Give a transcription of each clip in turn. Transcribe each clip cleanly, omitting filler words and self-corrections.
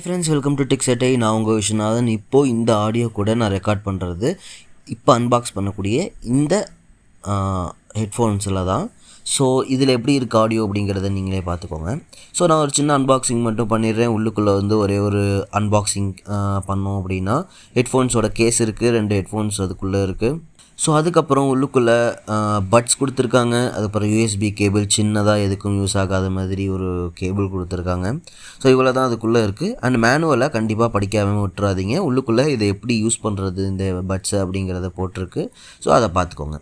Friends, welcome to tech செட்டை. நான் உங்கள் விஸ்வநாதன். இப்போது இந்த ஆடியோ கூட நான் ரெக்கார்ட் பண்ணுறது இப்போ அன்பாக்ஸ் பண்ணக்கூடிய இந்த ஹெட்ஃபோன்ஸில் தான். ஸோ இதில் எப்படி இருக்குது ஆடியோ அப்படிங்கிறத நீங்களே பார்த்துக்கோங்க. ஸோ நான் ஒரு சின்ன அன்பாக்சிங் மட்டும் பண்ணிடுறேன். உள்ளுக்குள்ளே வந்து ஒரே ஒரு அன்பாக்சிங் பண்ணோம் அப்படின்னா ஹெட்ஃபோன்ஸோட கேஸ் இருக்குது, 2 ஹெட்ஃபோன்ஸ் அதுக்குள்ளே இருக்குது. ஸோ அதுக்கப்புறம் உள்ளுக்குள்ளே பட்ஸ் கொடுத்துருக்காங்க. அதுக்கப்புறம் யூஎஸ்பி கேபிள், சின்னதாக எதுக்கும் யூஸ் ஆகாத மாதிரி ஒரு கேபிள் கொடுத்துருக்காங்க. ஸோ இவ்வளோ தான் அதுக்குள்ளே இருக்குது. அண்ட் மேனுவலை கண்டிப்பாக படிக்காமல் விட்டுறாதீங்க. உள்ளுக்குள்ளே இதை எப்படி யூஸ் பண்ணுறது இந்த பட்ஸை அப்படிங்கிறத போட்டிருக்கு. ஸோ அதை பார்த்துக்கோங்க.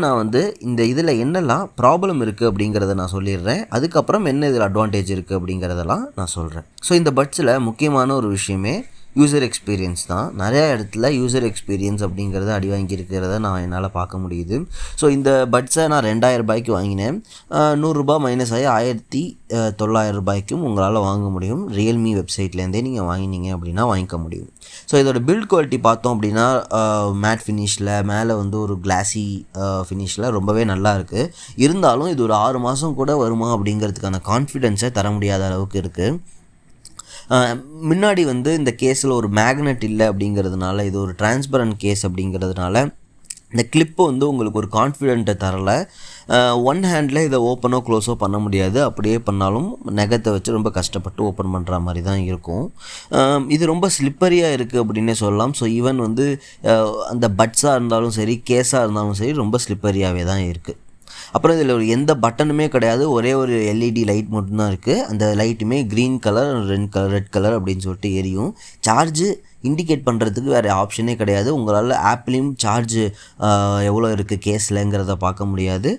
நான் வந்து இந்த இதில் என்னெல்லாம் ப்ராப்ளம் இருக்குது அப்படிங்கிறத நான் சொல்லிடுறேன். அதுக்கப்புறம் என்ன இதில் அட்வான்டேஜ் இருக்குது அப்படிங்கிறதெல்லாம் நான் சொல்கிறேன். ஸோ இந்த பட்ஸில் முக்கியமான ஒரு விஷயமே யூசர் எக்ஸ்பீரியன்ஸ் தான். நிறையா இடத்துல யூசர் எக்ஸ்பீரியன்ஸ் அப்படிங்கிறத அடி வாங்கியிருக்கிறத நான் என்னால் பார்க்க முடியுது. ஸோ இந்த பட்ஸை நான் 2000 ரூபாய்க்கு வாங்கினேன். 100 ரூபா மைனஸ் ஆகி 1900 ரூபாய்க்கும் உங்களால் வாங்க முடியும். ரியல்மி வெப்சைட்லேருந்தே நீங்கள் வாங்கினீங்க அப்படின்னா வாங்கிக்க முடியும். ஸோ இதோட பில்ட் குவாலிட்டி பார்த்தோம் அப்படின்னா மேட் ஃபினிஷில், மேலே வந்து ஒரு கிளாஸி ஃபினிஷில் ரொம்பவே நல்லா இருக்குது. இருந்தாலும் இது ஒரு 6 மாதம் கூட வருமா அப்படிங்கிறதுக்கான கான்ஃபிடென்ஸை தர முடியாத அளவுக்கு இருக்குது. முன்னாடி வந்து இந்த கேஸில் ஒரு மேக்னெட் இல்லை அப்படிங்கிறதுனால, இது ஒரு டிரான்ஸ்பரண்ட் கேஸ் அப்படிங்கிறதுனால இந்த கிளிப்பு வந்து உங்களுக்கு ஒரு கான்ஃபிடென்ட்டை தரலை. ஒன் ஹேண்டில் இதை ஓப்பனோ க்ளோஸோ பண்ண முடியாது. அப்படியே பண்ணாலும் நகத்தை வச்சு ரொம்ப கஷ்டப்பட்டு ஓப்பன் பண்ணுற மாதிரி தான் இருக்கும். இது ரொம்ப ஸ்லிப்பரியாக இருக்குது அப்படின்னே சொல்லலாம். ஸோ ஈவன் வந்து அந்த பட்ஸாக இருந்தாலும் சரி, கேஸாக இருந்தாலும் சரி, ரொம்ப ஸ்லிப்பரியாகவே தான் இருக்குது. அப்புறம் இதில் ஒரு எந்த பட்டனுமே கிடையாது. ஒரே ஒரு எல்இடி லைட் மட்டும்தான் இருக்குது. அந்த லைட்டுமே க்ரீன் கலர், ரெட் கலர் அப்படின்னு சொல்லிட்டு எரியும். சார்ஜு இண்டிகேட் பண்ணுறதுக்கு வேறு ஆப்ஷனே கிடையாது. உங்களால் ஆப்லேயும் சார்ஜு எவ்வளோ இருக்குது கேஸ்லங்கிறத பார்க்க முடியாது.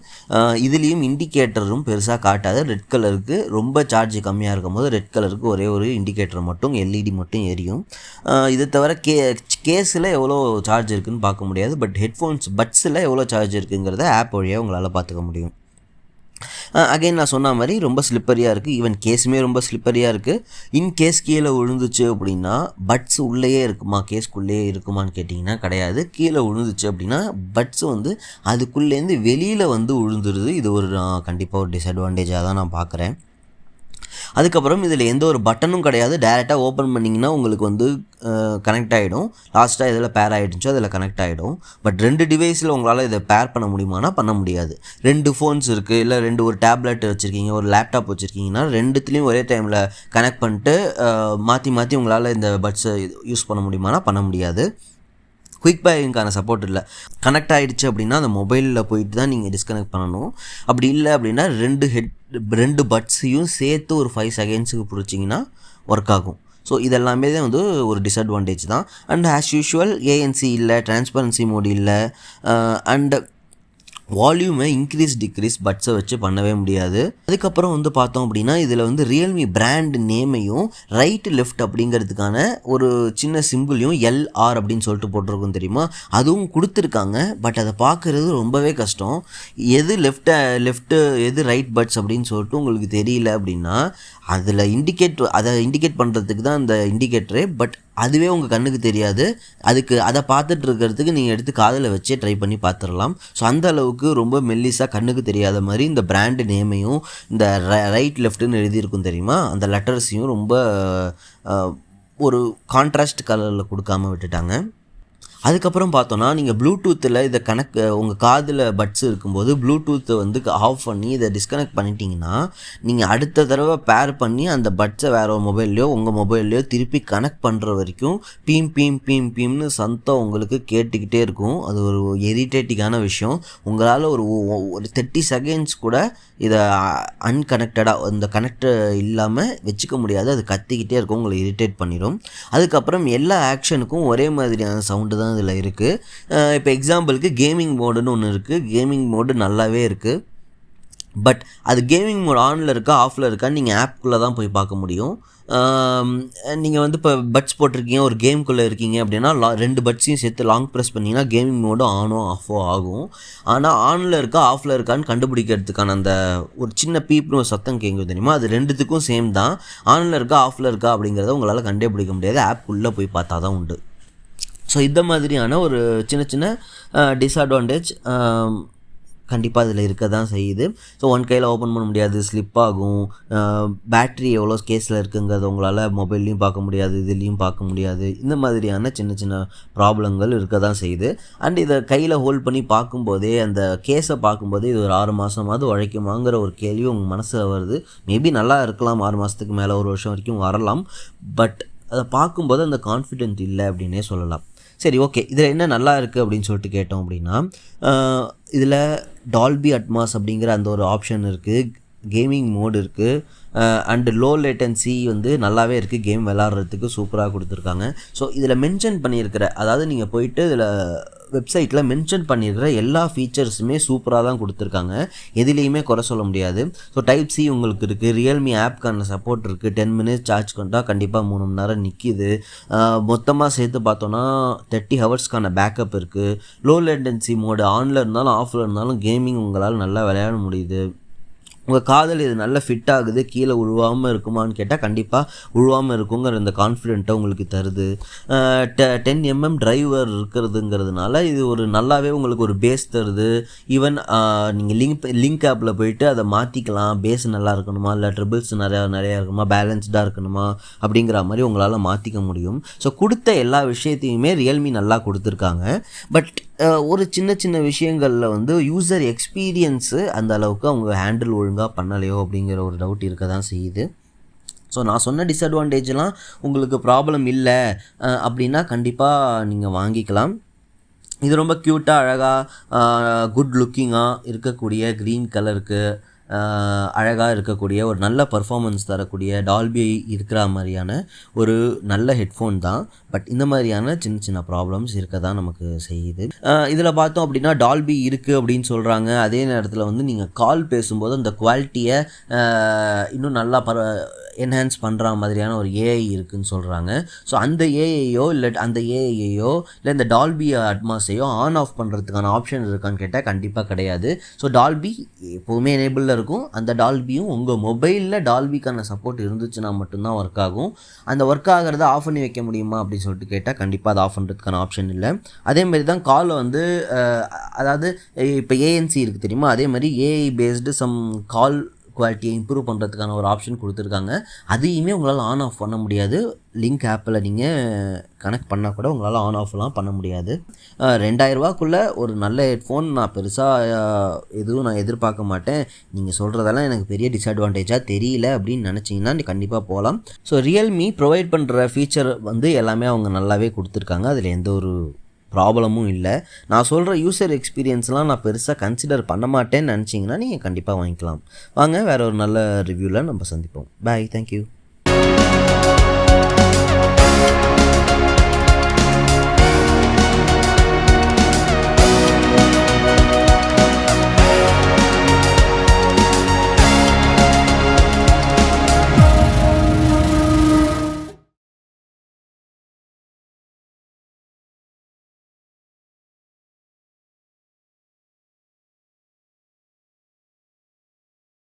இதுலேயும் இண்டிகேட்டரும் பெருசாக காட்டாது. ரெட் கலருக்கு ரொம்ப சார்ஜ் கம்மியாக இருக்கும் போது ரெட் கலருக்கு ஒரே ஒரு இண்டிகேட்டர் மட்டும், எல்இடி மட்டும் எரியும். இதை தவிர கேஸில் எவ்வளோ சார்ஜ் இருக்குதுன்னு பார்க்க முடியாது. பட் ஹெட்ஃபோன்ஸ் பட்ஸில் எவ்வளோ சார்ஜ் இருக்குங்கிறத ஆப் வழியாக உங்களால் பார்த்துக்க முடியும். அகைன் நான் சொன்ன மாதிரி ரொம்ப ஸ்லிப்பரியாக இருக்குது. ஈவன் கேஸுமே ரொம்ப ஸ்லிப்பரியாக இருக்குது. இன்கேஸ் கீழே விழுந்துச்சு அப்படின்னா பட்ஸ் உள்ளேயே இருக்குமா, கேஸ்க்குள்ளேயே இருக்குமான்னு கேட்டிங்கன்னா கிடையாது. கீழே விழுந்துச்சு அப்படின்னா பட்ஸ் வந்து அதுக்குள்ளேருந்து வெளியில் வந்து விழுந்துருது. இது ஒரு கண்டிப்பாக ஒரு டிஸ்அட்வான்டேஜாக தான் நான் பார்க்குறேன். அதுக்கப்புறம் இதில் எந்த ஒரு பட்டனும் கிடையாது. டேரெக்டாக ஓப்பன் பண்ணிங்கன்னா உங்களுக்கு வந்து கனெக்ட் ஆகிடும். லாஸ்ட்டாக இதில் பேர் ஆகிடுச்சோ அதில் கனெக்ட் ஆகிடும். பட் 2 டிவைஸில் உங்களால் இதை பேர் பண்ண முடியுமானா பண்ண முடியாது. 2 ஃபோன்ஸ் இருக்குது, இல்லை ஒரு டேப்லெட் வச்சுருக்கீங்க, ஒரு லேப்டாப் வச்சுருக்கீங்கன்னா 2த்துலேயும் ஒரே டைமில் கனெக்ட் பண்ணிட்டு மாற்றி உங்களால் இந்த பட்ஸை யூஸ் பண்ண முடியுமானா பண்ண முடியாது. குயிக் பேக்கிங்கான சப்போர்ட் இல்லை. கனெக்ட் ஆகிடுச்சு அப்படின்னா அந்த மொபைலில் போயிட்டு தான் நீங்கள் டிஸ்கனெக்ட் பண்ணணும். அப்படி இல்லை அப்படின்னா 2 பட்ஸையும் சேர்த்து ஒரு 5 செகண்ட்ஸுக்கு பிடிச்சிங்கன்னா ஒர்க் ஆகும். ஸோ இதெல்லாமே தான் வந்து ஒரு டிஸ்அட்வான்டேஜ் தான். அண்ட் ஆஸ் யூஷுவல் ஏஎன்சி இல்லை, டிரான்ஸ்பரன்சி மோட் இல்லை, அண்ட் வால்யூமை இன்க்ரீஸ் டிக்ரீஸ் பட்ஸை வச்சு பண்ணவே முடியாது. அதுக்கப்புறம் வந்து பார்த்தோம் அப்படின்னா இதில் வந்து ரியல்மி பிராண்ட் நேமையும் ரைட் லெஃப்ட் அப்படிங்கிறதுக்கான ஒரு சின்ன சிம்பிளையும் எல்ஆர் அப்படின்னு சொல்லிட்டு போட்டிருக்கும் தெரியுமா, அதுவும் கொடுத்துருக்காங்க. பட் அதை பார்க்குறது ரொம்பவே கஷ்டம். எது லெஃப்ட்டு எது ரைட் பட்ஸ் அப்படின்னு சொல்லிட்டு உங்களுக்கு தெரியல அப்படின்னா அதில் அதை இண்டிகேட் பண்ணுறதுக்கு தான் அந்த இண்டிகேட்டரே. பட் அதுவே உங்கள் கண்ணுக்கு தெரியாது. அதை பார்த்துட்டு இருக்கிறதுக்கு நீங்கள் எடுத்து காதில் வச்சே ட்ரை பண்ணி பார்த்துடலாம். ஸோ அந்த அளவுக்கு ரொம்ப மெல்லிஸாக கண்ணுக்கு தெரியாத மாதிரி இந்த பிராண்டு நேமையும் இந்த ரைட் லெஃப்ட்டுன்னு எழுதியிருக்கும் தெரியுமா, அந்த லெட்டர்ஸையும் ரொம்ப ஒரு கான்ட்ராஸ்ட் கலரில் கொடுக்காமல் விட்டுட்டாங்க. அதுக்கப்புறம் பார்த்தோன்னா நீங்கள் ப்ளூடூத்தில் இதை உங்கள் காதில் பட்ஸ் இருக்கும்போது ப்ளூடூத்தை வந்து ஆஃப் பண்ணி இதை டிஸ்கனெக்ட் பண்ணிட்டீங்கன்னா நீங்கள் அடுத்த தடவை பேர் பண்ணி அந்த பட்ஸை வேறு ஒரு மொபைல்லையோ உங்கள் மொபைல்லையோ திருப்பி கனெக்ட் பண்ணுற வரைக்கும் பீம்னு சத்தம் உங்களுக்கு கேட்டுக்கிட்டே இருக்கும். அது ஒரு இரிட்டேட்டிங்கான விஷயம். உங்களால் ஒரு 30 செகண்ட்ஸ் கூட இதை அன்கனெக்டடாக இந்த கனெக்ட் இல்லாமல் வச்சுக்க முடியாது. அது கத்திக்கிட்டே இருக்கும், உங்களை இரிட்டேட் பண்ணிடும். அதுக்கப்புறம் எல்லா ஆக்ஷனுக்கும் ஒரே மாதிரியான சவுண்டு தான் இதில் இருக்குது. இப்போ எக்ஸாம்பிளுக்கு கேமிங் மோடுன்னு ஒன்று இருக்குது. கேமிங் மோடு நல்லாவே இருக்குது. பட் அது கேமிங் மோட் ஆனில் இருக்கா ஆஃபில் இருக்கான்னு நீங்கள் ஆப்குள்ளே தான் போய் பார்க்க முடியும். நீங்கள் வந்து இப்போ பட்ஸ் போட்டிருக்கீங்க, ஒரு கேம்குள்ளே இருக்கீங்க அப்படின்னா 2 பட்ஸையும் சேர்த்து லாங் ப்ரெஸ் பண்ணிங்கன்னா கேமிங் மோடு ஆனோ ஆஃபோ ஆகும். ஆனால் ஆனில் இருக்கா ஆஃபில் இருக்கான்னு கண்டுபிடிக்கிறதுக்கான அந்த ஒரு சின்ன பீப்னு ஒரு சத்தம் கேட்கும் தெரியுமா, அது 2த்துக்கும் சேம் தான். ஆனில் இருக்கா ஆஃபில் இருக்கா அப்படிங்கிறத உங்களால் கண்டுபிடிக்க முடியாது. ஆப்புக்குள்ளே போய் பார்த்தா தான் உண்டு. ஸோ இந்த மாதிரியான ஒரு சின்ன டிஸ்அட்வான்டேஜ் கண்டிப்பாக இதில் இருக்க தான் செய்யுது. ஸோ ஒன் கையில் ஓப்பன் பண்ண முடியாது, ஸ்லிப் ஆகும். பேட்ரி எவ்வளோ கேஸில் இருக்குங்கிறது உங்களால் மொபைல்லையும் பார்க்க முடியாது, இதுலேயும் பார்க்க முடியாது. இந்த மாதிரியான சின்ன சின்ன ப்ராப்ளங்கள் இருக்க தான் செய்யுது. அண்ட் இதை கையில் ஹோல்ட் பண்ணி பார்க்கும்போதே, அந்த கேஸை பார்க்கும்போதே இது ஒரு 6 மாதமாவது உழைக்குமாங்கிற ஒரு கேள்வி உங்கள் மனசில் வருது. மேபி நல்லா இருக்கலாம், 6 மாதத்துக்கு மேலே 1 வருஷம் வரைக்கும் வரலாம். பட் அதை பார்க்கும்போது அந்த கான்ஃபிடென்ட் இல்லை அப்படின்னே சொல்லலாம். சரி, ஓகே, இதில் என்ன நல்லா இருக்குது அப்படின்னு சொல்லிட்டு கேட்டோம் அப்படின்னா, இதில் டால்பி அட்மாஸ் அப்படிங்கிற அந்த ஒரு ஆப்ஷன் இருக்குது, கேமிங் மோடு இருக்குது, அண்டு லோ லேட்டன்சி வந்து நல்லாவே இருக்குது, கேம் விளாட்றதுக்கு சூப்பராக கொடுத்துருக்காங்க. ஸோ இதில் மென்ஷன் பண்ணியிருக்கிற, அதாவது நீங்கள் போயிட்டு இதில் வெப்சைட்டில் மென்ஷன் பண்ணியிருக்கிற எல்லா ஃபீச்சர்ஸுமே சூப்பராக தான் கொடுத்துருக்காங்க, எதுலேயுமே குறை சொல்ல முடியாது. ஸோ டைப் சி உங்களுக்கு இருக்குது, ரியல்மி ஆப்க்கான சப்போர்ட் இருக்குது, 10 மினிட்ஸ் சார்ஜ் பண்ணிட்டா கண்டிப்பாக 3 மணி நேரம் நிற்கிது. மொத்தமாக சேர்த்து பார்த்தோன்னா 30 ஹவர்ஸ்க்கான பேக்கப் இருக்குது. லோ லேட்டன்சி மோடு ஆனில் இருந்தாலும் ஆஃபில் இருந்தாலும் கேமிங் உங்களால் நல்லா விளையாட முடியுது. உங்கள் காதில் இது நல்லா ஃபிட் ஆகுது, கீழே உழுவாமல் இருக்குமான்னு கேட்டால் கண்டிப்பாக உழுவாமல் இருக்குங்கிற இந்த கான்ஃபிடென்ட்டை உங்களுக்கு தருது. 10mm டிரைவர் இருக்கிறதுங்கிறதுனால இது ஒரு நல்லாவே உங்களுக்கு ஒரு பேஸ் தருது. ஈவன் நீங்கள் லிங்க் ஆப்பில் போயிட்டு அதை மாற்றிக்கலாம், பேஸ் நல்லா இருக்கணுமா, இல்லை ட்ரிபிள்ஸ் நிறையா இருக்கணுமா, பேலன்ஸ்டாக இருக்கணுமா அப்படிங்கிற மாதிரி உங்களால் மாற்றிக்க முடியும். ஸோ கொடுத்த எல்லா விஷயத்தையுமே ரியல்மி நல்லா கொடுத்துருக்காங்க. பட் ஒரு சின்ன சின்ன விஷயங்களில் வந்து யூசர் எக்ஸ்பீரியன்ஸு அந்த அளவுக்கு அவங்க ஹேண்டில் ஒழுங்காக பண்ணலையோ அப்படிங்கிற ஒரு டவுட் இருக்க தான் செய்யுது. ஸோ நான் சொன்ன டிஸ்அட்வான்டேஜெலாம் உங்களுக்கு ப்ராப்ளம் இல்லை அப்படின்னா கண்டிப்பாக நீங்கள் வாங்கிக்கலாம். இது ரொம்ப க்யூட்டாக, அழகாக, குட் லுக்கிங்காக இருக்கக்கூடிய க்ரீன் கலருக்கு அழகாக இருக்கக்கூடிய ஒரு நல்ல பர்ஃபார்மன்ஸ் தரக்கூடிய டால்பி இருக்கிற மாதிரியான ஒரு நல்ல ஹெட்ஃபோன் தான். பட் இந்த மாதிரியான சின்ன சின்ன ப்ராப்ளம்ஸ் இருக்க தான் நமக்கு செய்யுது. இதில் பார்த்தோம் அப்படின்னா டால்பி இருக்குது அப்படின்னு சொல்கிறாங்க. அதே நேரத்தில் வந்து நீங்கள் கால் பேசும்போது அந்த குவாலிட்டியை இன்னும் நல்லா என்ஹான்ஸ் பண்ணுற மாதிரியான ஒரு ஏஐ இருக்குதுன்னு சொல்கிறாங்க. ஸோ அந்த ஏஐயோ இல்லை இந்த டால்பி அட்மாஸையோ ஆன் ஆஃப் பண்ணுறதுக்கான ஆப்ஷன் இருக்கான்னு கேட்டால் கண்டிப்பாக கிடையாது. ஸோ டால்பி எப்போவுமே எனேபிளில் இருக்கும். அந்த டால்பியும் உங்கள் மொபைலில் டால்பிக்கான சப்போர்ட் இருந்துச்சுன்னா மட்டும்தான் ஒர்க் ஆகும். அந்த ஒர்க் ஆகிறத ஆஃப் பண்ணி வைக்க முடியுமா அப்படின்னு சொல்லிட்டு கேட்டால் கண்டிப்பாக அதை ஆஃப் பண்ணுறதுக்கான ஆப்ஷன் இல்லை. அதேமாரி தான் கால் வந்து அதாவது இப்போ ஏஎன்சி இருக்குது தெரியுமா, அதே மாதிரி ஏஐ பேஸ்டு சம் கால் குவாலிட்டியை இம்ப்ரூவ் பண்ணுறதுக்கான ஒரு ஆப்ஷன் கொடுத்துருக்காங்க. அதையுமே உங்களால் ஆன் ஆஃப் பண்ண முடியாது. லிங்க் ஆப்பில் நீங்கள் கனெக்ட் பண்ணால் கூட உங்களால் ஆன் ஆஃப்லாம் பண்ண முடியாது. 2000 ரூபாக்குள்ளே ஒரு நல்ல ஹெட்ஃபோன் நான் பெருசாக எதுவும் நான் எதிர்பார்க்க மாட்டேன். நீங்கள் சொல்கிறதெல்லாம் எனக்கு பெரிய டிஸ்அட்வான்டேஜாக தெரியல அப்படின்னு நினச்சிங்கன்னா நீ கண்டிப்பாக போகலாம். ஸோ ரியல்மி ப்ரொவைட் பண்ணுற ஃபீச்சர் வந்து எல்லாமே அவங்க நல்லாவே கொடுத்துருக்காங்க, அதில் எந்த ஒரு ப்ராப்ளமும் இல்லை. நான் சொல்கிற யூசர் எக்ஸ்பீரியன்ஸ்லாம் நான் பெருசாக கன்சிடர் பண்ண மாட்டேன்னு நினச்சிங்கன்னா நீங்கள் கண்டிப்பாக வாங்கிக்கலாம். வாங்க, வேறு ஒரு நல்ல ரிவ்யூவில் நம்ம சந்திப்போம். பாய், தேங்க்யூ.